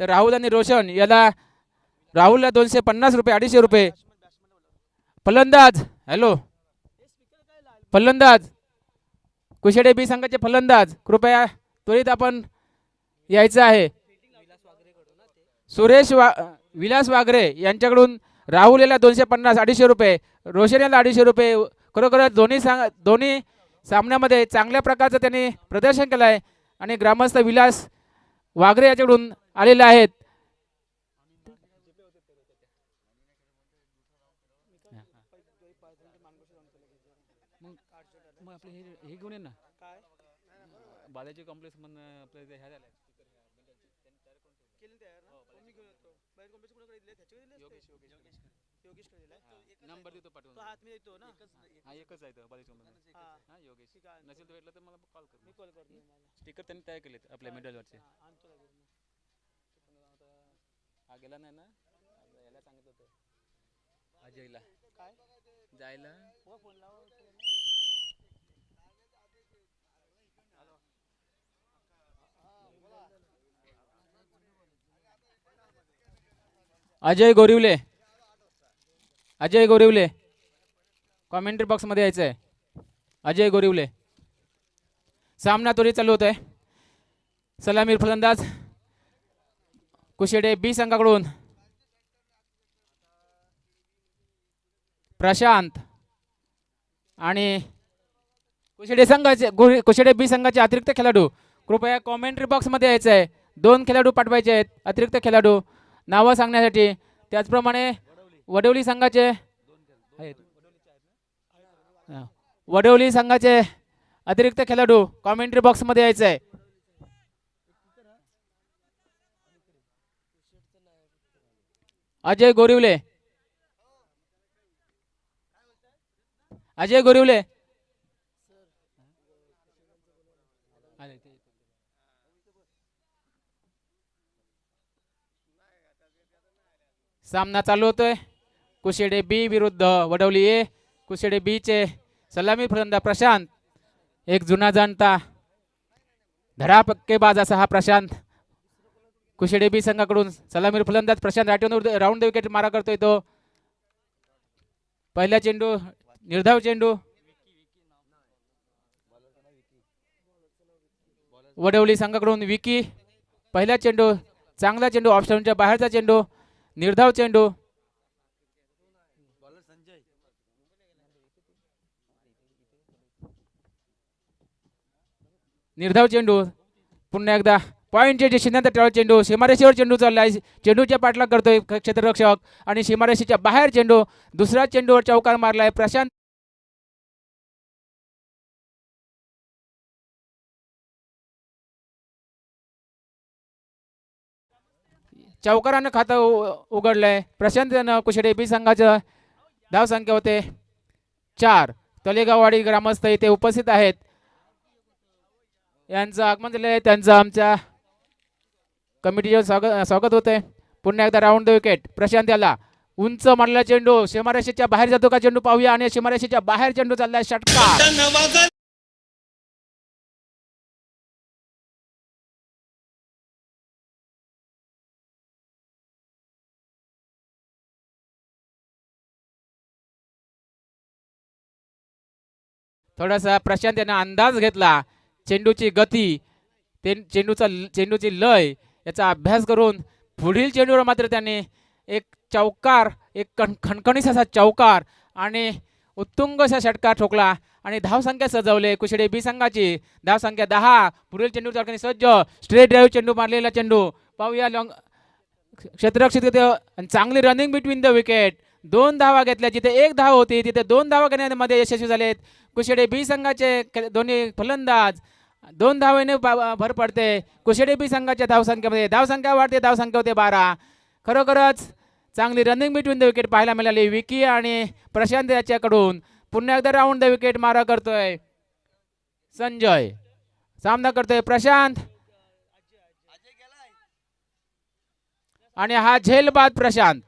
तर राहुल आणि रोशन याला राहुलला 250 रुपये 250 रुपये. फलंदाज हॅलो फलंदाज कुशेडे बी संघाचे फलंदाज कृपया त्वरित आपण यायचं आहे. विलास वागरे यांच्याकडून राहुल याला 250 250 रुपये, रोशन याला 250 रुपये. खरोखरच दोन्ही सामन्यामध्ये चांगल्या प्रकारचं त्यांनी प्रदर्शन केलं आहे आणि ग्रामस्थ विलास वागरे याच्याकडून आलेले आहेत. मग आपले हे घेऊन ये ना बालाजी कॉम्प्लेक्स म्हणून आपलं ह्या झालं नंबर देतो पाठवून तो हात मी देतो ना हा एकच आहे बालाजी कॉम्प्लेक्स हा योगेश नसेल तर भेटला तर मला कॉल कर मी कॉल करतो स्टिकर त्यांनी तयार केलेत आपल्या मेडलवरचे हा गेला नाही ना याला सांगितलं होतं अजयला काय जायला फोन लावा अजय गोरिवले कॉमेंट्री बॉक्स मध्ये यायचं आहे. अजय गोरिवले सामना तोरी चालू होत आहे. सलामीर फलंदाज कुशेडे बी संघाकडून प्रशांत आणि कुशेडे बी संघाचे अतिरिक्त खेळाडू कृपया कॉमेंट्री बॉक्स मध्ये यायचं आहे. 2 खेळाडू पाठवायचे आहेत अतिरिक्त खेळाडू नावं सांगण्यासाठी. त्याचप्रमाणे वडवली संघाचे अतिरिक्त खेळाडू कॉमेंट्री बॉक्स मध्ये यायचं आहे. अजय गोरिवले सामना चालू होतोय. कुशेडे बी विरुद्ध वडवली ए. कुशेडे बी चे सलामी फलंदाज प्रशांत एक जुना जाणता धडापक्केबाज असा हा प्रशांत कुशेडे बी संघाकडून सलामी फलंदाज प्रशांत राऊंड विकेट मारा करतोय. तो पहिला चेंडू निर्धाव चेंडू वडवली संघाकडून विकी पहिला चेंडू चांगला चेंडू ऑप्शनच्या बाहेरचा चेंडू निर्धाव चेंडू पुन्हा एकदा पॉइंट चिन्हांतर चेंडू सीमारेषेवर चेंडू चाललाय. चेंडूच्या पाठलाग करतोय क्षेत्ररक्षक आणि सीमारेषेच्या बाहेर चेंडू दुसऱ्या चेंडूवर चौकार मारलाय प्रशांत. चौकारानं खातं उघडलंय प्रशांत कुशेडे बी संघाचं. धाव संख्या होते 4. तलेगाववाडी ग्रामस्थ इथे उपस्थित आहेत. यांचं आगमन झालं आहे. त्यांचं आमच्या कमिटीचे स्वागत होते. पुन्हा एकदा राऊंड द विकेट प्रशांत याला उंच मारलेला चेंडू सीमारेषेच्या बाहेर जातो का चेंडू पाहूया आणि सीमारेषेच्या बाहेर चेंडू चाललाय षटकार. थोडासा प्रशांत याने अंदाज घेतला चेंडूची गती चेंडूची लय याचा अभ्यास करून पुढील चेंडूवर मात्र त्याने एक चौकार एक खणखणीत असा चौकार आणि उत्तुंग असा षटकार ठोकला आणि धावसंख्या सजवले कुशेडे बी संघाची. धावसंख्या 10. पुढील चेंडू चालकाने सज्ज स्ट्रेट ड्राईव्ह चेंडू मारलेला चेंडू पाहूया लॉंग क्षेत्ररक्षक चांगली रनिंग बिटवीन द विकेट. 2 धावा घेतल्या जिथे 1 धाव होती तिथे 2 धावा घेण्यामध्ये यशस्वी झालेत कुशेडे बी संघाचे दोन्ही फलंदाज. 2 धावेने भर पडते कुशेडे बी संघाच्या धावसंख्येमध्ये. धावसंख्या वाढते धावसंख्या होते 12. खरोखरच चांगली रनिंग बिटवीन द विकेट पाहायला मिळाली विकी आणि प्रशांत याच्याकडून. पुन्हा एकदा राऊंड द विकेट मारा करतोय संजय. सामना करतोय प्रशांत आणि हा झेलबाद प्रशांत.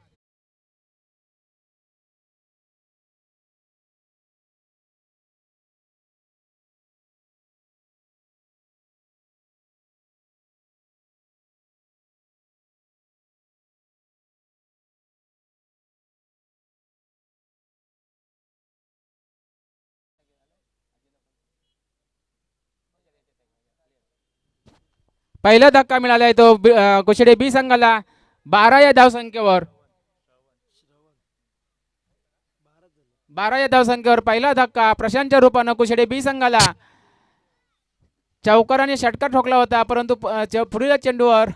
पहिला धक्का मिळाला आहे तो कुशेडे बी संघाला 12 या धावसंख्येवर. 12 या धावसंख्येवर पहिला धक्का प्रशांतच्या रूपानं कुशेडे बी संघाला. चौकाराने षटकार ठोकला होता परंतु पुढील चेंडूवर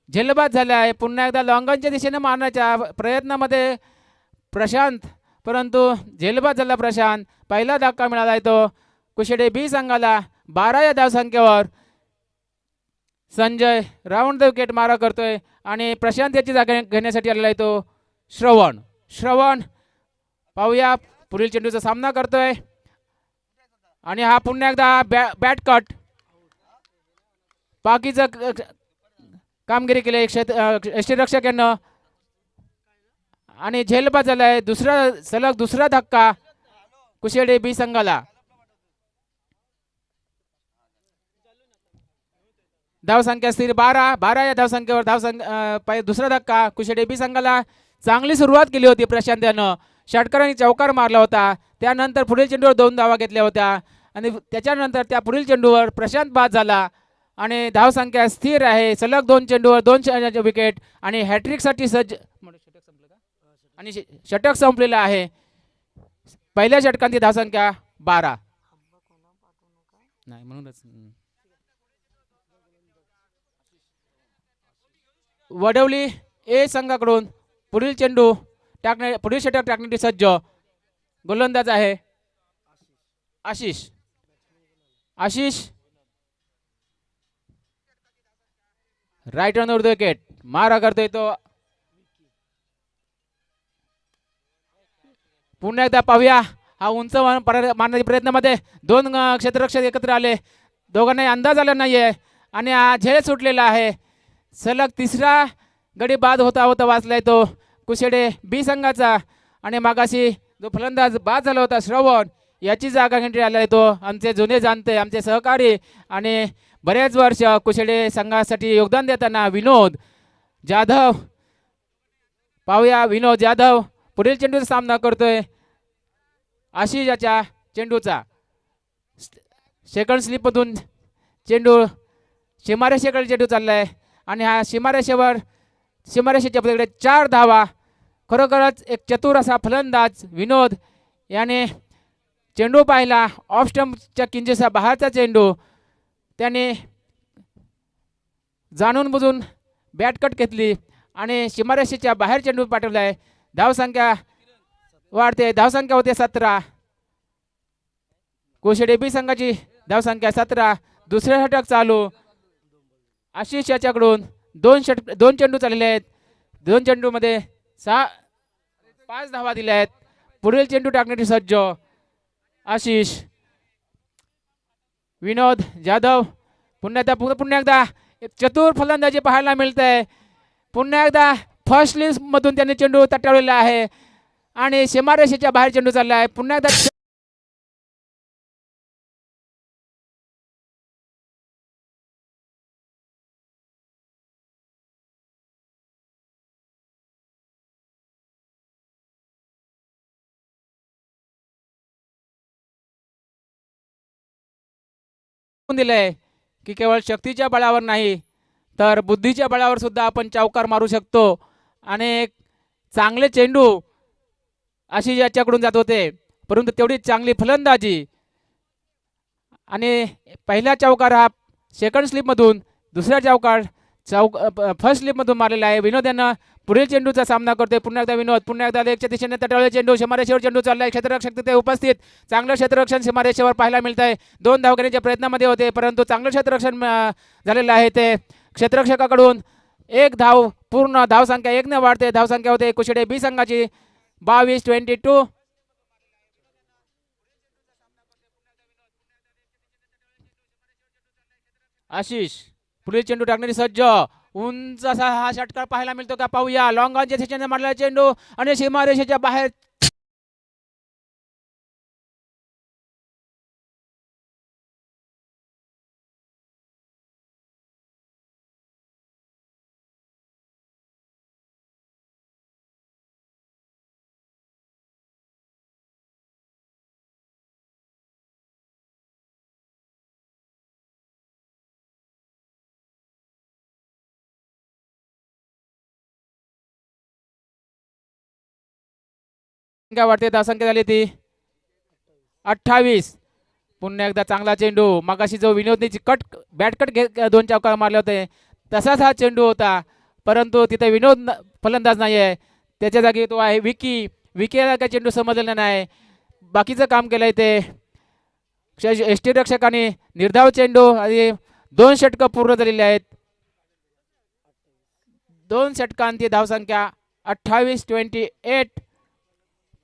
झेलबाद झाला आहे. पुन्हा एकदा लॉंगनच्या दिशेने मारण्याच्या प्रयत्नामध्ये प्रशांत, परंतु झेलबाद झाला प्रशांत. पहिला धक्का मिळाला आहे तो कुशेडे बी संघाला 12 या धावसंख्येवर. संजय राऊंड द विकेट मारा करतोय आणि प्रशांत याची जागा घेण्यासाठी आलेला आहे तो श्रवण. पाहूया पुढील चेंडूचा सामना करतोय आणि हा पुन्हा एकदा बॅट कट. बाकीचं कामगिरी केली यष्टीरक्षक यांना आणि झेलबाद झालाय. सलग दुसरा धक्का कुशेडे बी संघाला. धावसंख्या स्थिर 12 या धावसंख्येवर दुसरा धक्का कुशेडे बी संघाला. चांगली सुरुवात केली होती प्रशांत यानं. षटकारांनी चौकार मारला होता. त्यानंतर पुढील चेंडूवर 2 धावा घेतल्या होत्या आणि त्याच्यानंतर त्या पुढील चेंडूवर प्रशांत बाद झाला आणि धावसंख्या स्थिर आहे. सलग 2 चेंडूवर 2 विकेट आणि हॅट्रिकसाठी सज्ज आणि षटक संपलेला आहे. पहिल्या षटकांची धावसंख्या 12 नाही म्हणूनच. वडवली ए संघाकडून पुढील चेंडू पुढील षटक टाकण्यासाठी सज्ज. गोलंदाज आहे Ashish. Right on the wicket मारा करतोय तो. पुन्हा एकदा पाहूया हा उंच मारण्याच्या प्रयत्नामध्ये 2 क्षेत्ररक्षक एकत्र आले. दोघांनाही अंदाज आला नाहीये आणि हा झेल सुटलेला आहे. सलग तिसरा गडी बाद होता वाचलाय तो कुशेडे बी संघाचा आणि मागाशी जो फलंदाज बाद झाला होता श्रवण याची जागा घेण्यात आला आहे तो आमचे जुने जाणते आमचे सहकारी आणि बरेच वर्ष कुशेडे संघासाठी योगदान देताना विनोद जाधव. पाहूया विनोद जाधव पुढील चेंडूचा सामना करतोय. आशिषाच्या चेंडूचा सेकंड स्लिपमधून चेंडू सीमारेषेकडे चेंडू चाललाय आणि हा सीमारेषेच्या पलीकडे 4 धावा. खरोखरच एक चतुर असा फलंदाज विनोद याने चेंडू पाहिला. ऑफ स्टंपच्या किंचितसा बाहेरचा चेंडू त्याने जाणून बुजून बॅट कट घेतली आणि सीमारेषेच्या बाहेर चेंडू पाठवलाय. धावसंख्या वाढते. धावसंख्या होते 17. कुशेडे बी संघाची धावसंख्या 17. दुसरे षटक चालू. आशिष याच्याकडून 2 चेंडू चाललेले आहेत. 2 चेंडूमध्ये 5 धावा दिल्या आहेत. पुढील चेंडू टाकण्यासाठी सज्ज आशिष. विनोद जाधव पुन्हा एकदा एक चतुर फलंदाजी पाहायला मिळतंय. पुन्हा एकदा फर्स्ट लिस्ट मधून त्यांनी चेंडू तटवलेला आहे आणि सीमारेषेच्या बाहेर चेंडू चालला आहे. पुन्हा एकदा दिलंय की केवळ शक्तीच्या बळावर नाही तर बुद्धीच्या बळावर सुद्धा आपण चौकार मारू शकतो आणि चांगले चेंडू आशिष याच्याकडून जात होते परंतु तेवढी चांगली फलंदाजी आणि पहिला चौकार हा सेकंड स्लिपमधून दुसरा चौकार फर्स्ट स्लिपमधून मारलेला आहे. विनोद यांना पुढील चेंडूचा सामना करतोय. पुन्हा एकदा विनोद पुन्हा एकदा लेगच्या दिशेने तटवलेला चेंडू सीमारेषेवर चेंडू चाललाय. क्षेत्ररक्षक तिथे उपस्थित. चांगलं क्षेत्ररक्षण सीमारेषेवर पाहायला मिळत आहे. 2 धाव घेण्याच्या प्रयत्नामध्ये होते परंतु चांगलं क्षेत्ररक्षण झालेलं आहे. ते क्षेत्ररक्षकाकडून 1 धाव पूर्ण धावसंख्या 1 ने वाढते. धावसंख्या होते कुशेडे बी संघाची 22-22. आशिष पुढील चेंडू टाकणारी सज्ज. उंच असा हा षटकार पाहायला मिळतो का पाहूया. लॉंग ऑनच्या दिशेने मारलेला चेंडू आणि सीमारेषेच्या बाहेर काय वाटते धावसंख्या झाली ती 28. पुन्हा एकदा चांगला चेंडू मगाशी जो विनोदने कट बॅट कट दोन चौकार मारले होते तसाच हा चेंडू होता परंतु तिथे विनोद फलंदाज नाही आहे त्याच्या जागी तो आहे विकी विकीला काय चेंडू समजलेला नाही बाकीचं काम केलंय ते यष्टीरक्षकाने निर्धाव चेंडू आणि 2 षटकं पूर्ण झालेली आहेत 2 षटकांती धावसंख्या 28-28.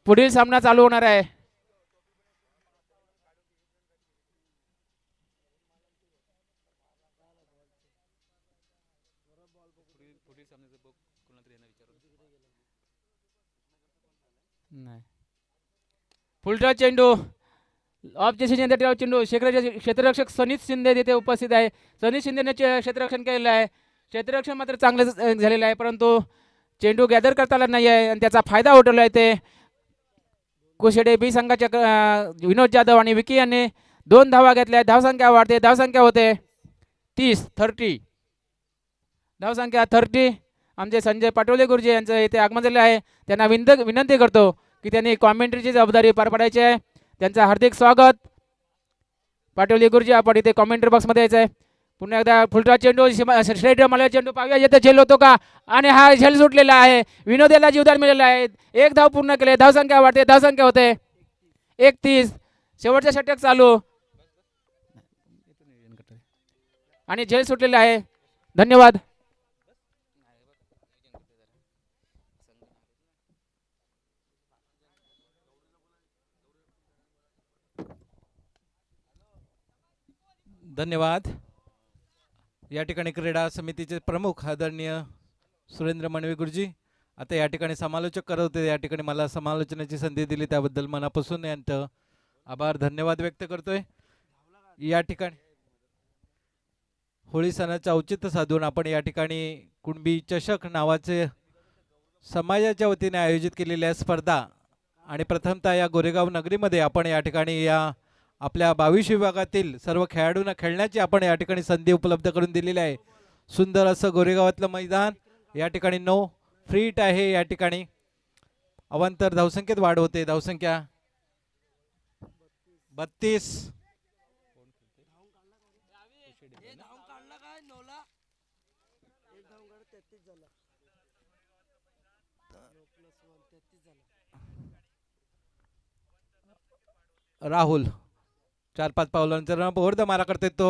पुढील सामना चालू होणार आहे फुलटॉस चेंडू ऑफ डिसिजन चेंडू क्षेत्ररक्षक सनीत शिंदे तिथे उपस्थित आहे सनीत शिंदेने क्षेत्ररक्षण केलेलं आहे क्षेत्ररक्षण मात्र चांगलं झालेलं आहे परंतु चेंडू गॅदर करता आला नाही आहे आणि त्याचा फायदा उठवला आहे ते कुशेडे बी संघाच्या विनोद जाधव आणि विकी यांनी 2 धावा घेतल्या धावसंख्या वाढते धावसंख्या होते 30 धावसंख्या 30. आमचे संजय पाटोले गुरुजी यांचं इथे आगमन झाले आहे त्यांना विनंती करतो की त्यांनी कॉमेंट्रीची जबाबदारी पार पाडायची आहे त्यांचं हार्दिक स्वागत पाटोले गुरुजी आपण इथे कॉमेंट्री बॉक्समध्ये यायचं आहे पुन्हा एकदा फुलटॉस चेंडू स्ट्रेट मला चेंडू पाहूया येथे झेल होतो का आणि हा झेल सुटलेला आहे विनोदेला जीवदान मिळालेला आहे 1 धाव पूर्ण केले धावसंख्या वाढते धावसंख्या होते 31. शेवटचा षटक चालू आणि झेल सुटलेला आहे धन्यवाद धन्यवाद. या ठिकाणी क्रीडा समितीचे प्रमुख आदरणीय सुरेंद्र मनवे गुरुजी आता या ठिकाणी समालोचक करत होते या ठिकाणी मला समालोचनाची संधी दिली त्याबद्दल मनापासून यांचं आभार धन्यवाद व्यक्त करतोय. या ठिकाणी होळी सणाचं औचित्य साधून आपण या ठिकाणी कुणबी चषक नावाचे समाजाच्या वतीने आयोजित केलेल्या स्पर्धा आणि प्रथमतः या गोरेगाव नगरीमध्ये आपण या ठिकाणी या आपल्या 22 विभागातील सर्व खेळाडूंना खेळण्याची आपण या ठिकाणी संधी उपलब्ध करून दिलेली आहे. सुंदर असं गोरेगावातलं मैदान या ठिकाणी नो फ्रीट आहे या ठिकाणी अवांतर धावसंख्येत वाढ होते धावसंख्या 32. राहुल 4-5 पावलांचा बोर्ड मारा करते तो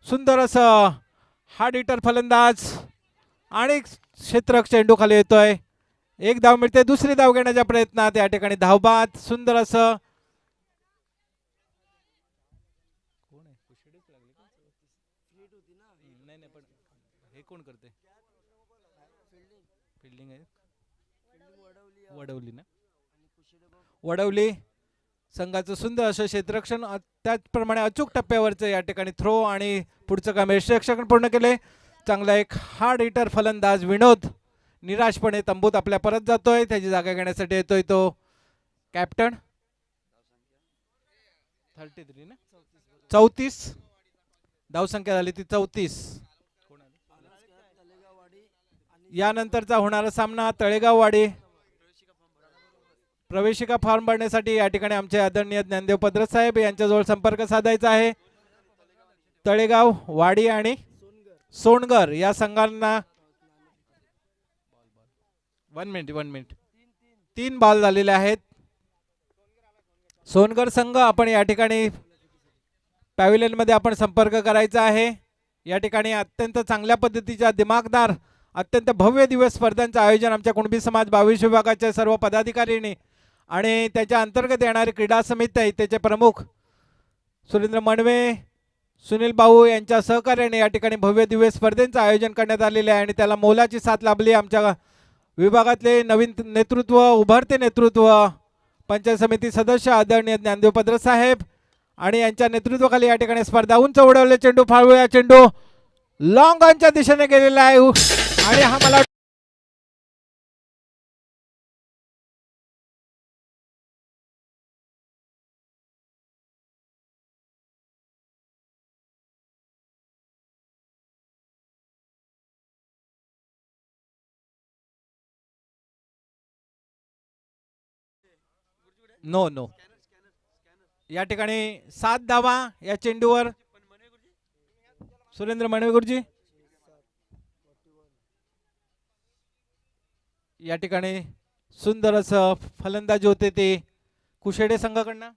सुंदर असं हार्ड हिटर फलंदाज आणि क्षेत्ररक्षक चेंडू खाली येतोय 1 धाव मिळते दुसरी धाव घेण्याच्या प्रयत्नात या ठिकाणी धावबाद सुंदर असं हे कोण करते फिल्डिंग आहे वडवली ना वडवली संघाचं सुंदर असं क्षेत्ररक्षण त्याचप्रमाणे अचूक टप्प्यावरचं या ठिकाणी थ्रो आणि पुढचं काम क्षेत्ररक्षण पूर्ण केले. चांगला एक हार्ड हिटर फलंदाज विनोद निराशपणे तंबूत आपल्या परत जातोय त्याची जागा घेण्यासाठी येतोय तो कॅप्टन 33 ना 34 धावसंख्या झाली ती 34. यानंतरचा होणारा सामना तळेगाववाडी प्रवेशिका फॉर्म भरण्यासाठी या ठिकाणी आमचे आदरणीय ज्ञानदेव पद्रत साहेब यांच्याजवळ संपर्क साधायचा आहे. तळेगाव वाडी आणि सोनगर या संघांना 1 मिनिट 3 बॉल झालेले आहेत. सोनगर संघ आपण या ठिकाणी पॅव्हिलियन मध्ये आपण संपर्क करायचा आहे. या ठिकाणी अत्यंत चांगल्या पद्धतीच्या दिमागदार अत्यंत भव्य दिवस स्पर्धांचं आयोजन आमच्या कुणबी समाज 22 विभागाच्या सर्व पदाधिकाऱ्यांनी आणि त्याच्या अंतर्गत येणारी क्रीडा समिती आहे त्याचे प्रमुख सुरेंद्र मनवे सुनील भाऊ यांच्या सहकार्याने या ठिकाणी भव्य दिवस स्पर्धेचं आयोजन करण्यात आलेले आहे आणि त्याला मोलाची साथ लाभली. आमच्या विभागातले नवीन नेतृत्व उभरते नेतृत्व पंचायत समिती सदस्य आदरणीय ज्ञानदेव पद्रत साहेब आणि यांच्या नेतृत्वाखाली या ठिकाणी स्पर्धा उंच उडवले चेंडू फाळूया चेंडू लॉंग ऑनच्या दिशेने गेलेला आहे आणि हा मला नो नो. या ठिकाणी 7 धावा या चेंडूवर. सुरेंद्र मणवे गुरुजी या ठिकाणी सुंदर असं फलंदाज होते ते कुशेडे संघाकडनं.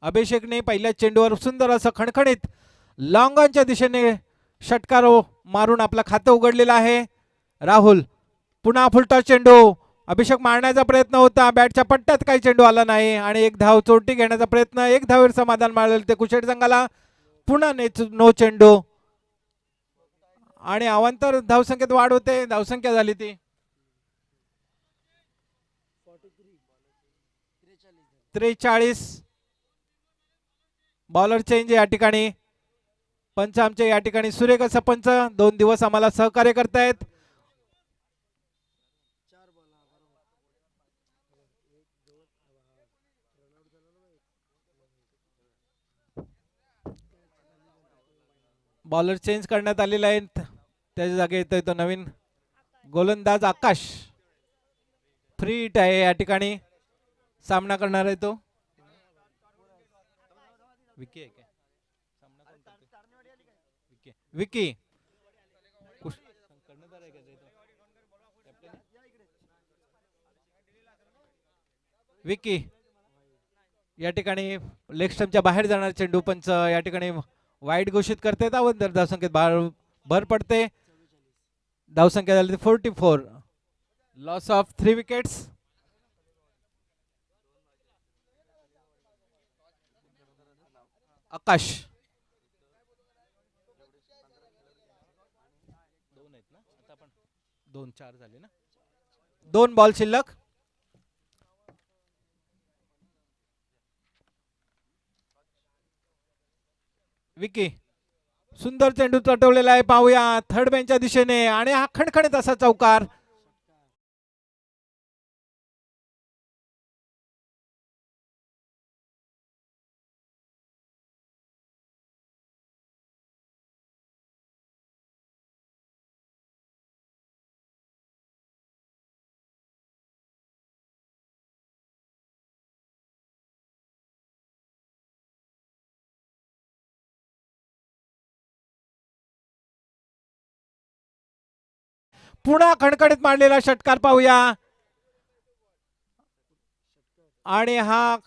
अभिषेकने पहिल्या चेंडूवर सुंदर असं खणखणीत लॉंगॉनच्या दिशेने षटकार मारून आपलं खातं उघडलेलं आहे. राहुल पुन्हा फुलटा चेंडू. अभिषेक मारण्याचा प्रयत्न होता, बॅटच्या पट्ट्यात काही चेंडू आला नाही आणि एक धाव चोरटी घेण्याचा प्रयत्न. एक धावेवर समाधान मानलेलं ते कुशेड संघाला. पुन्हा नो चेंडू आणि अवांतर धावसंख्येत वाढ होते. धावसंख्या झाली ती 43. बॉलर चेंज या ठिकाणी. पंच आमचे या ठिकाणी सुरेख असं पंच 2 दिवस आम्हाला सहकार्य करतायत. बॉलर चेंज करण्यात आलेला आहे. त्याच्या जागी येतोय तो नवीन गोलंदाज आकाश. फ्री हिट आहे या ठिकाणी. सामना करणार आहे तो विकी आहे का? विकी विकी या ठिकाणी लेग स्टंपच्या बाहेर जाणार चेंडू. पंच या ठिकाणी वाईट घोषित करते. धावसंख्येत भर पडते. धावसंख्या झाली 44. Loss of 3 wickets. आकाश 2-4 झाले ना. 2 बॉल शिल्लक. विकी सुंदर चेंडू तटवलेला आहे. पाहूया थर्ड बेंचच्या दिशेने आणि हा खणखणीत असा चौकार. पुन्हा खणखणीत मारलेला षटकार पाहूया आणि हा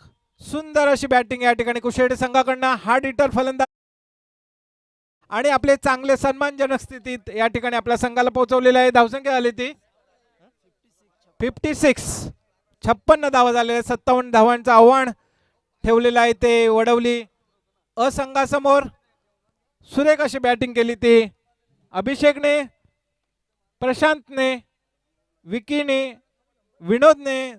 सुंदर अशी बॅटिंग या ठिकाणी कुशेडे संघाकडनं. हार्ड हिटर फलंदाज आणि आपले चांगले सन्मानजनक स्थितीत या ठिकाणी आपल्या संघाला पोहोचवलेला आहे. धावसंख्या झाली ती 56. 56 धावा झालेल्या. 57 धावांचं आव्हान ठेवलेलं आहे ते वडवली असंघासमोर. सुरेख अशी बॅटिंग केली ती अभिषेकने, प्रशांतने, विकीने, विनोदने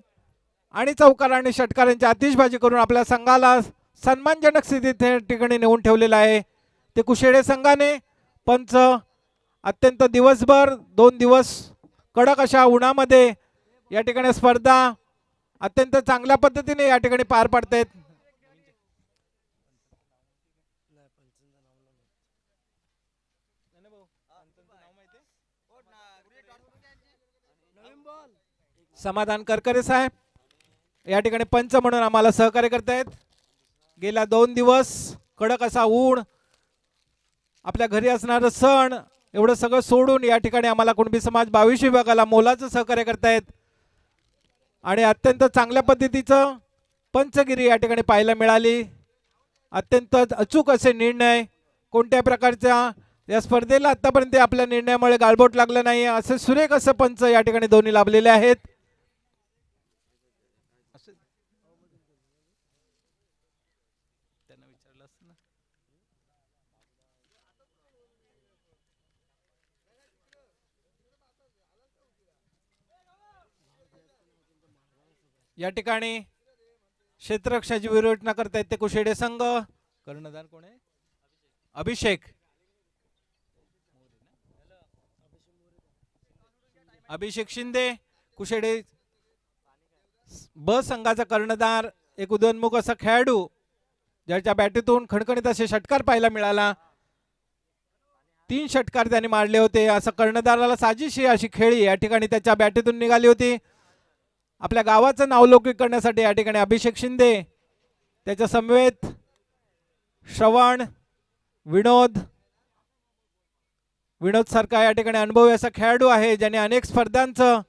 आणि चौकार आणि षटकारांची आतिषबाजी करून आपल्या संघाला सन्मानजनक स्थितीत या ठिकाणी नेऊन ठेवलेलं आहे ते कुशेडे संघाने. पंच अत्यंत दिवसभर 2 दिवस कडक अशा उन्हामध्ये या ठिकाणी स्पर्धा अत्यंत चांगल्या पद्धतीने या ठिकाणी पार पाडतायत. समाधान करकरे साहेब या ठिकाणी पंच म्हणून आम्हाला सहकार्य करतायत. गेल्या 2 दिवस कडक असा ऊन, आपल्या घरी असणारं सण एवढं सगळं सोडून या ठिकाणी आम्हाला कुणबी समाज 22 विभागाला मोलाचं सहकार्य करतायत आणि अत्यंत चांगल्या पद्धतीचं पंचगिरी या ठिकाणी पाहायला मिळाली. अत्यंत अचूक असे निर्णय. कोणत्या प्रकारच्या या स्पर्धेला आतापर्यंत आपल्या निर्णयामुळे गाळबोट लागलं नाही असे सुरेख असं पंच या ठिकाणी दोन्ही लाभलेले आहेत. या ठिकाणी क्षेत्ररक्षाची विरोचना करतायत ते कुशेडे संघ. कर्णधार कोण आहे? अभिषेक. अभिषेक शिंदे कुशेडे ब संघाचा कर्णधार. एक उदयोन्मुख असा खेळाडू ज्याच्या बॅटीतून खणखणीत असे षटकार पाहायला मिळाला. 3 षटकार त्यांनी मारले होते. असं कर्णधाराला साजिशी अशी खेळी या ठिकाणी त्याच्या बॅटीतून निघाली होती. आपल्या गावाचं नावलौकिक करण्यासाठी या ठिकाणी अभिषेक शिंदे, त्याच्या समवेत श्रवण, विनोद सारखा या ठिकाणी अनुभवी असा खेळाडू आहे ज्याने अनेक स्पर्धांचं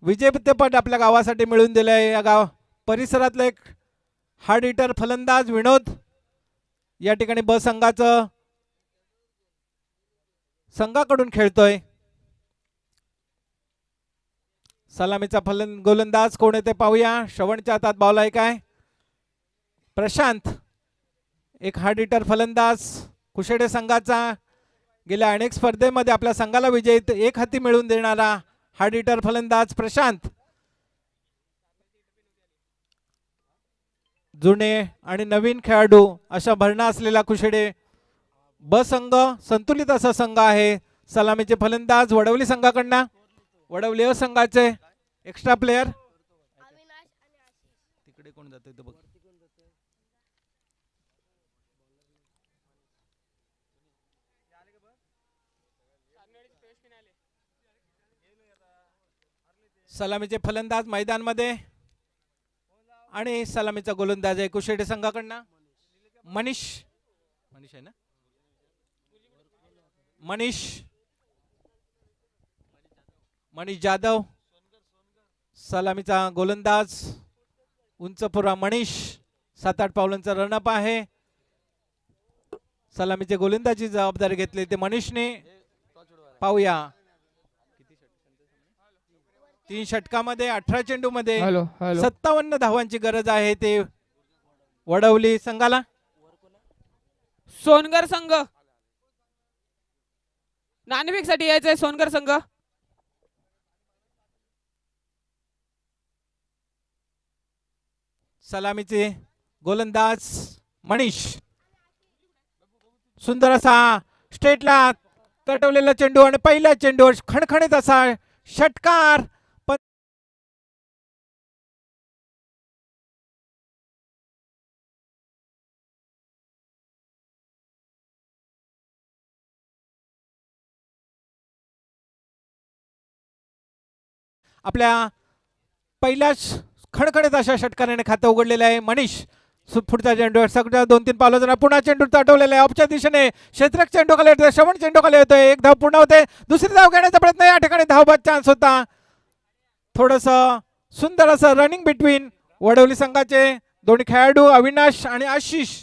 विजेतेपद आपल्या गावासाठी मिळवून दिलं आहे. या गाव परिसरातलं एक हार्ड हिटर फलंदाज विनोद या ठिकाणी ब संघाकडून खेळतोय. सलामीचा गोलंदाज कोण आहे ते पाहूया. श्रवणच्या हातात बॉल आहे काय. प्रशांत एक हार्ड हिटर फलंदाज कुशेडे संघाचा, गेल्या अनेक स्पर्धेमध्ये आपल्या संघाला विजय एक हाती मिळवून देणारा हार्ड हिटर फलंदाज प्रशांत. जुने आणि नवीन खेळाडू अशा भरणा असलेला कुशेडे ब संघ संतुलित असा संघ आहे. सलामीचे फलंदाज वडवली संघाकडनं, वडवली अ संघाचे एक्स्ट्रा प्लेयर. तिकडे कोण जाते बघ. सलामीचे फलंदाज मैदानमध्ये आणि सलामीचा गोलंदाज आहे कुशेडे संघाकडनं मनीष आहे ना, मनीष जाधव. सलामीचा गोलंदाज उंचपुरा मनीष 7-8 पावलांचा रनअप आहे. सलामीचे गोलंदाजी जबाबदारी घेतली ते मनीषने. पाहूया 3 षटकामध्ये 18 चेंडू मध्ये 57 धावांची गरज आहे ते वडवली संघाला. सोनगर संघ नाणेफेक साठी यायचंय. सोनगर संघ सलामीचे गोलंदाज मनीष सुंदर असा स्ट्रेटला तटवलेला चेंडू आणि पहिल्या चेंडूवर खणखणीत असा षटकार. आपल्या पहिल्याच खणखणीत अशा षटकाराने खातं उघडलेलं आहे मनीष. पुढचा चेंडू सगळ्या 2-3 पावलं पुन्हा चेंडू तटवलेला आहे ऑफच्या दिशेने. क्षेत्रक चेंडू खाली येतोय, श्रवण चेंडू खाली येतोय. एक धाव पूर्ण होते, दुसरी धाव घेण्याचा प्रयत्न या ठिकाणी धावबाद चान्स होता. थोडस सुंदर असं रनिंग बिटवीन वडवली संघाचे दोन्ही खेळाडू अविनाश आणि आशिष.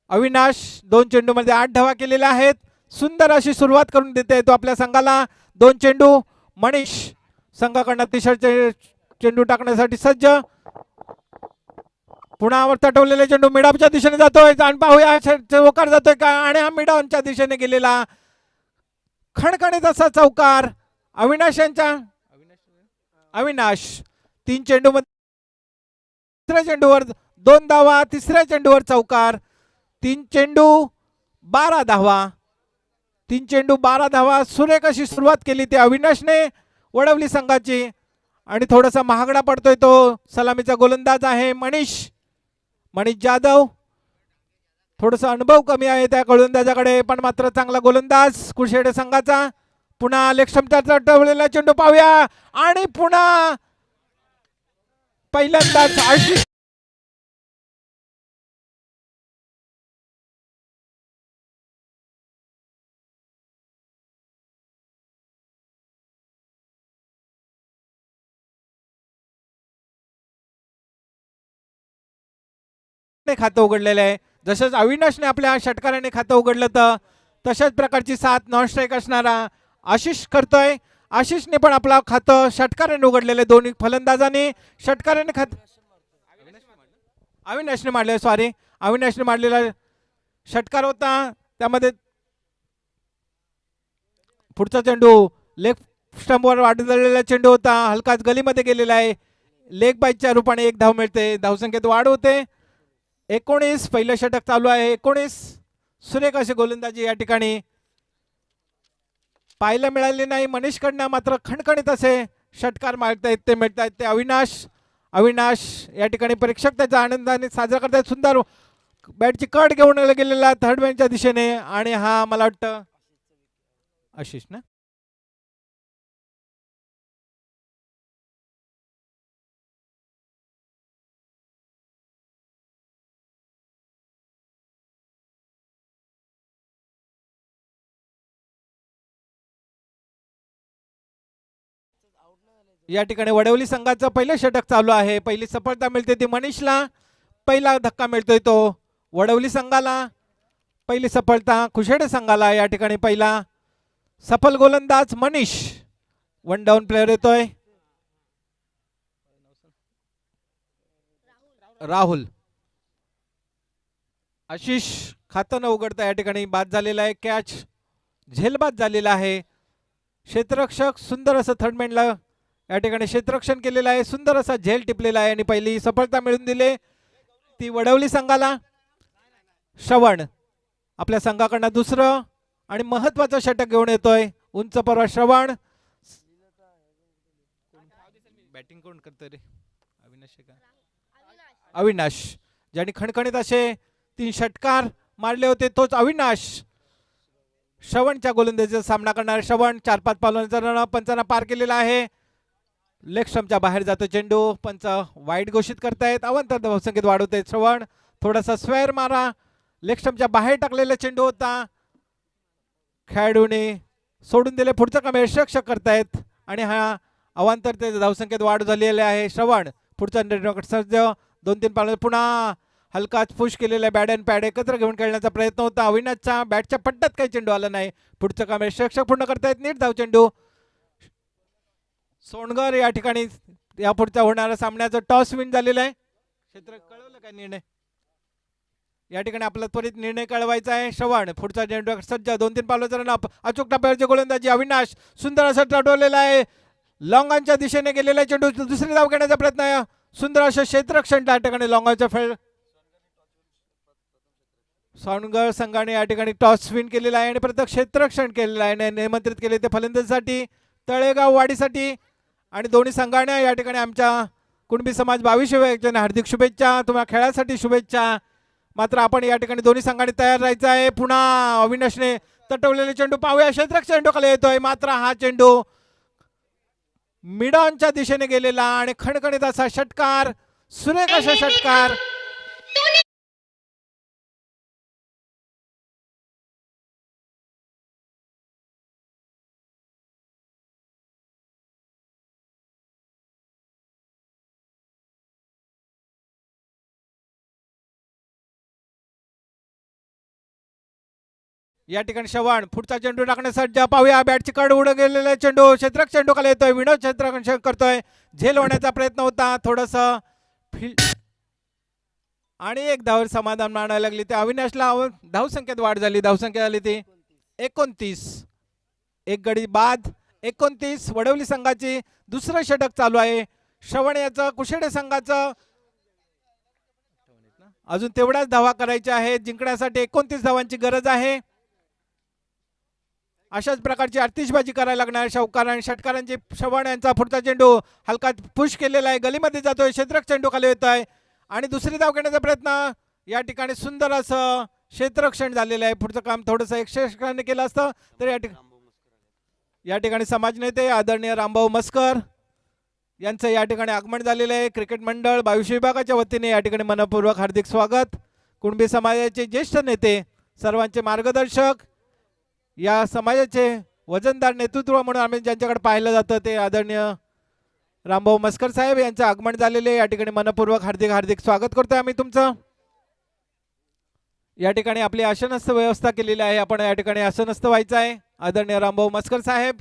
अविनाश 2 चेंडूमध्ये 8 धावा केलेल्या आहेत. सुंदर अशी सुरुवात करून देते तो आपल्या संघाला. 2 चेंडू मनीष संघाकडनं तिसरा चेंडू टाकण्यासाठी सज्ज. पुन्हा तटवलेले चेंडू मिडावच्या दिशेने जातोय. आणि पाहूया चौकार जातोय का, आणि हा मिडावच्या दिशेने गेलेला खणखणीत असा चौकार अविनाश यांच्या. अविनाश 3 चेंडू मध्ये तिसऱ्या चेंडूवर 2 धावा, तिसऱ्या चेंडूवर चौकार. 3 चेंडू 12 धावा. 3 चेंडू 12 धावा. सुरेख अशी सुरुवात केली ती अविनाशने वडवली संघाची. आणि थोडासा महागडा पडतोय तो सलामीचा गोलंदाज आहे मनीष जाधव. थोडासा अनुभव कमी आहे त्या गोलंदाजाकडे, पण मात्र चांगला गोलंदाज कुशेडे संघाचा. पुन्हा लेक्ष्मचा तटवलेला चेंडू पाहूया, आणि पुन्हा पहिल्यांदाच आशिष खातं उघडलेलं आहे. जसंच अविनाशने आपल्या षटकाराने खातं उघडलं तर तशाच प्रकारची 7 नॉन स्ट्राईक असणारा आशिष करतोय. आशिषने पण आपला खातं षटकाराने उघडलेले. दोन्ही फलंदाजांनी षटकाराने खातं अविनाशने मारले, सॉरी अविनाशने मारलेला षटकार होता. त्यामध्ये पुढचा चेंडू लेफ्ट स्टंपवर वाढलेला चेंडू होता, हलकाच गलीमध्ये गेलेला आहे. लेग बाईच्या रूपाने 1 धाव मिळते. धावसंख्येत वाढ होते. 19 पहिलं षटक चालू आहे. 19 सुरेख अशी गोलंदाजी या ठिकाणी पाहायला मिळाली नाही मनीषकडनं. मात्र खणखणीत असे षटकार मारतायत ते मिळतायत ते अविनाश या ठिकाणी परीक्षक त्याचा आनंदाने साजरा करतायत. सुंदर बॅटची कट घेऊन गेलेला थर्ड मॅनच्या दिशेने, आणि हा मला वाटतं आशिष ना. या ठिकाणी वडवली संघाचं पहिलं षटक चालू आहे. पहिली सफलता मिळते ती मनीषला. पहिला धक्का मिळतोय तो वडवली संघाला. पहिली सफलता कुशेडे संघाला. या ठिकाणी पहिला सफल गोलंदाज मनीष. वन डाऊन प्लेअर येतोय राहुल. आशिष खातं न उघडता या ठिकाणी बाद झालेला आहे. कॅच झेलबाद झालेला आहे. क्षेत्ररक्षक सुंदर असं थर्डमॅनला या ठिकाणी क्षेत्ररक्षण केलेलं आहे. सुंदर असा झेल टिपलेला आहे आणि पहिली सफलता मिळवून दिली ती वडवली संघाला. श्रवण आपल्या संघाकडनं दुसरं आणि महत्वाचं षटक घेऊन येतोय. उंच परवा श्रवण. बॅटिंग कोण करतोय रे? अविनाश का? अविनाश ज्यांनी खणखणीत असे 3 षटकार मारले होते तोच अविनाश. श्रवणच्या गोलंदाजीचा सामना करणार श्रवण. 4-5 पावलांचा पंचांना पार केलेला आहे. लेग स्टंपच्या बाहेर जातो चेंडू. पंच वाईट घोषित करतायत. अवांतर धावसंख्येत वाढवत आहेत श्रवण. थोडासा स्क्वेअर मारा. लेग स्टंपच्या बाहेर टाकलेला चेंडू होता. खेळाडूने सोडून दिले. पुढचं काम यशस्वी करतायत आणि हा अवांतर ते धावसंख्येत वाढ झालेली आहे. श्रवण पुढचा निर्णय सज्ज. 2-3 पावलं पुन्हा हलकाच पुश केलेला बॅट अँड पॅड एकत्र घेऊन खेळण्याचा प्रयत्न होता अविनाशचा. बॅटच्या पट्ट्यात काही चेंडू आला नाही. पुढचं काम यशस्वी पूर्ण करतायत. नीट धाव चेंडू. सोनगर या ठिकाणी या पुढच्या होणाऱ्या सामन्याचं टॉस विन झालेलं आहे. क्षेत्र कळवलं काय निर्णय? या ठिकाणी आपला त्वरित निर्णय कळवायचा आहे. श्रवण पुढचा चेंडू सज्ज. 2-3 पावलाचा रनअप. अचूक टप्प्यावरची गोलंदाजी अविनाश. सुंदर असं टटवलेला आहे. लॉंगांच्या दिशेने गेलेला चेंडू. दुसरी धाव घेण्याचा प्रयत्न. सुंदर असं क्षेत्ररक्षण त्या ठिकाणी लॉंगाच्या फेळ. सोनगर संघाने या ठिकाणी टॉस विन केलेला आहे आणि प्रत्येक क्षेत्ररक्षण केलेलं आहे. निमंत्रित केले ते फलंदाजीसाठी तळेगाव वाडीसाठी आणि दोन्ही संघाने या ठिकाणी आमच्या कुणबी समाज 22व्या हार्दिक शुभेच्छा. तुम्हाला खेळासाठी शुभेच्छा. मात्र आपण या ठिकाणी दोन्ही संघाने तयार राहायचं आहे. पुन्हा अविनाशने तटवलेले चेंडू पाहूया. क्षेत्ररक्षण चेंडू खाली येतोय मात्र हा चेंडू मिडॉनच्या दिशेने गेलेला आणि खणखणीत असा षटकार. सुरेख असा षटकार. या ठिकाणी श्रवण पुढचा चेंडू टाकण्यासाठी पाहूया. बॅटची कड उड गेलेला चेंडू. क्षेत्ररक्षण चेंडू खाली येतोय. विनोद क्षेत्ररक्षण करतोय. झेल होण्याचा प्रयत्न होता. थोडस आणि एक धावर समाधान मानायला लागली. ते अविनाशला धावसंख्येत वाढ झाली. धावसंख्या झाली ती 29. एक गडी बाद. 29. वडवली संघाची दुसरं षटक चालू आहे. श्रवण याचं कुशेडे संघाचं अजून तेवढ्याच धावा करायच्या आहेत. जिंकण्यासाठी 29 धावांची गरज आहे. अशाच प्रकारची आतिषबाजी करायला लागणार शाहूकार आणि षटकारांची. श्रवण यांचा पुढचा चेंडू हलका पुश केलेला आहे. गलीमध्ये जातोय. क्षेत्ररक्षण चेंडू खाली येत आहे आणि दुसरी धाव घेण्याचा प्रयत्न. या ठिकाणी सुंदर असं क्षेत्ररक्षण झालेलं आहे. पुढचं काम थोडंसं यशस्वीने केलं असतं तर या ठिकाणी समाज नेते आदरणीय रामभाऊ मस्कर यांचं या ठिकाणी आगमन झालेलं आहे. क्रिकेट मंडळ 22 विभागाच्या वतीने या ठिकाणी मनपूर्वक हार्दिक स्वागत. कुणबी समाजाचे ज्येष्ठ नेते सर्वांचे मार्गदर्शक या समाजाचे वजनदार नेतृत्व म्हणून आम्ही ज्यांच्याकडे पाहिलं जातं ते आदरणीय रामभाऊ मस्कर साहेब यांचं आगमन झालेले. या ठिकाणी मनपूर्वक हार्दिक हार्दिक स्वागत करतोय आम्ही तुमचं. या ठिकाणी आपली आसनस्थ व्यवस्था केलेली आहे. आपण या ठिकाणी आसनस्थ व्हायचं आहे. आदरणीय रामभाऊ मस्कर साहेब.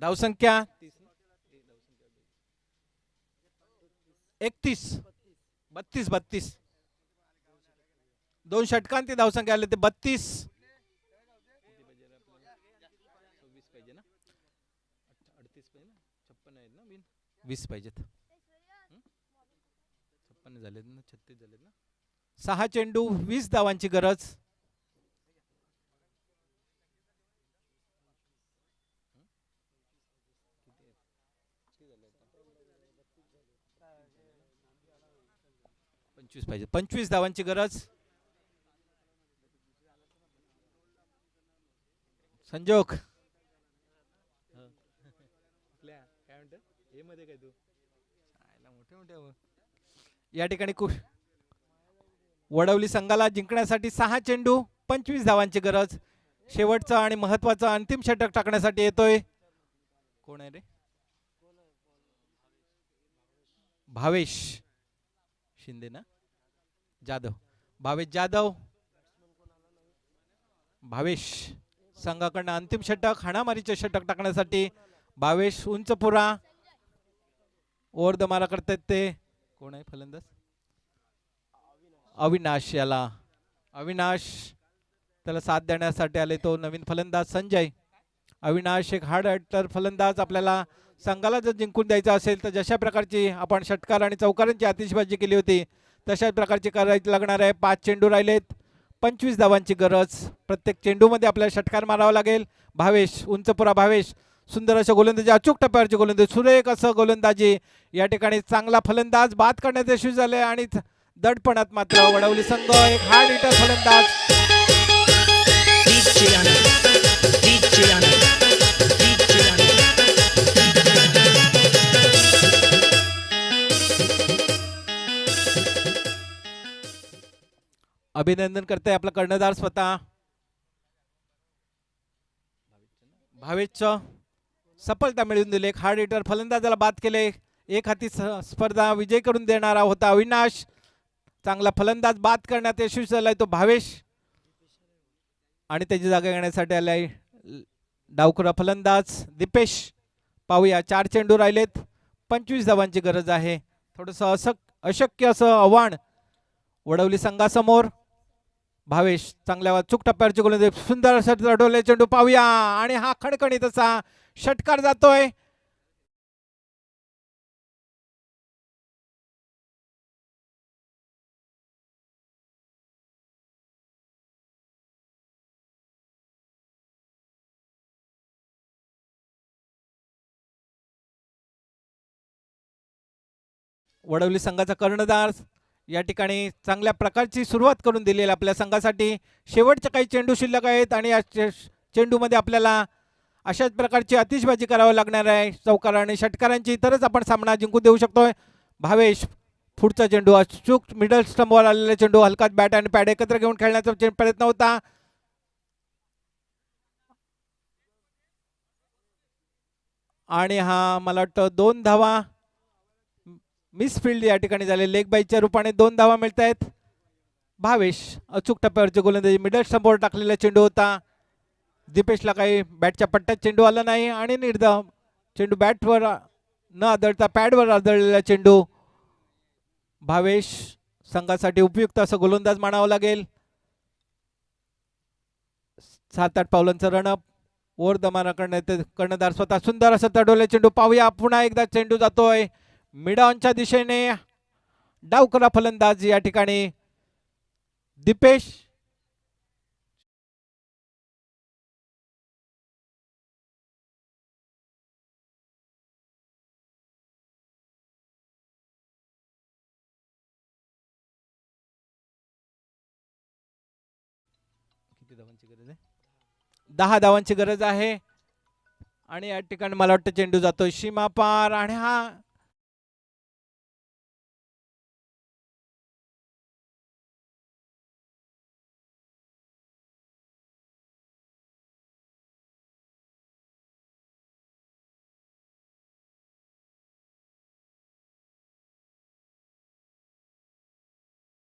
धावसंख्या 31. 32. 2 षटकांती धावसंख्या आले ते 32. 20 पाहिजेत. 56 झालेत ना. 36 झालेत ना. 6 चेंडू 20 धावांची गरज. पाहिजे 25 धावांची गरज. संजोग या ठिकाणी वडवली संघाला जिंकण्यासाठी 6 चेंडू 25 धावांची गरज. शेवटचं आणि महत्वाचं अंतिम षटक टाकण्यासाठी येतोय. कोण आहे रे? भावेश शिंदे ना? जाधव. भावेश जाधव. भावेश संघाकडनं अंतिम षटक, हाणामारीचे षटक टाकण्यासाठी भावेश उंचपुरा ओव्हर द मारा करतायत. ते कोण आहे फलंदाज? अविनाश. याला अविनाश त्याला साथ देण्यासाठी आले तो नवीन फलंदाज संजय. अविनाश एक हार्ड हिटर फलंदाज. आपल्याला संघाला जर जिंकून द्यायचं असेल तर जशा प्रकारची आपण षटकार आणि चौकारांची आतिषबाजी केली होती तशाच प्रकारची करायची लागणार आहे. 5 चेंडू राहिलेत, 25 धावांची गरज. प्रत्येक चेंडूमध्ये आपल्याला षटकार मारावा लागेल. भावेश उंचपुरा. भावेश सुंदर असं गोलंदाजी, अचूक टप्प्यावरची गोलंदाजी, सुरेख असं गोलंदाजी. या ठिकाणी चांगला फलंदाज बाद करण्यात यशस्वी झाले आणि दडपणात मात्र वडवली संघ एक हार्ड हिटर फलंदाज. अभिनंदन करते आपला कर्णधार स्वतः. भावेशचं सफलता मिळवून दिली. एक हार्ड हिटर फलंदाजाला बाद केले. एक हाती स्पर्धा विजय करून देणारा होता अविनाश. चांगला फलंदाज बाद करण्यात यशस्वी झालाय तो भावेश आणि त्याची जागा घेण्यासाठी आलाय डावखुरा फलंदाज दीपेश. पाहूया 4 चेंडू राहिलेत, 25 धावांची गरज आहे. थोडंसं अशक्य असं आव्हान वडवली संघासमोर. भावेश चांगल्या अचूक टप्प्यावरची गोलंदाजी, सुंदर असं लढवले चेंडू. पाहूया आणि हा खणखणीत असा षटकार जातोय. वडवली संघाचा कर्णधार या ठिकाणी चांगल्या प्रकारची सुरुवात करून दिलेली आपल्या संघासाठी. शेवटचे काही चेंडू शिल्लक आहेत आणि या चेंडूमध्ये आपल्याला अशाच प्रकारची आतिषबाजी करावी लागणार आहे चौकार आणि षटकारांची, तरच आपण सामना जिंकून देऊ शकतोय. भावेश पुढचा चेंडू अचूक मिडल स्टंपवर आलेला चेंडू, हलकात बॅट आणि पॅड एकत्र घेऊन खेळण्याचा प्रयत्न होता. आणि हा मला वाटतं 2 धावा मिस फील्ड या ठिकाणी झाले. लेग बाईच्या रूपाने 2 धावा मिळत आहेत. भावेश अचूक टप्प्यावरचे गोलंदाजी, मिडल स्टंपवर टाकलेला चेंडू होता. दीपेशला काही बॅटच्या पट्ट्यात चेंडू आला नाही आणि निर्धाव चेंडू बॅटवर न आदळता पॅडवर आदळलेला चेंडू. भावेश संघासाठी उपयुक्त असं गोलंदाज मानावं लागेल. 7-8 पावलांचं रनअप ओव्हर द मारा करण्यात कर्णधार स्वतः सुंदर असं तडवले चेंडू. पाहूया पुन्हा एकदा चेंडू जातोय मिडॉनच्या दिशेने. डावखुरा फलंदाज या ठिकाणी दीपेश. किती धावांची गरज आहे? 10 धावांची गरज आहे आणि या ठिकाणी मला वाटतं चेंडू जातोय सीमा पार आणि हा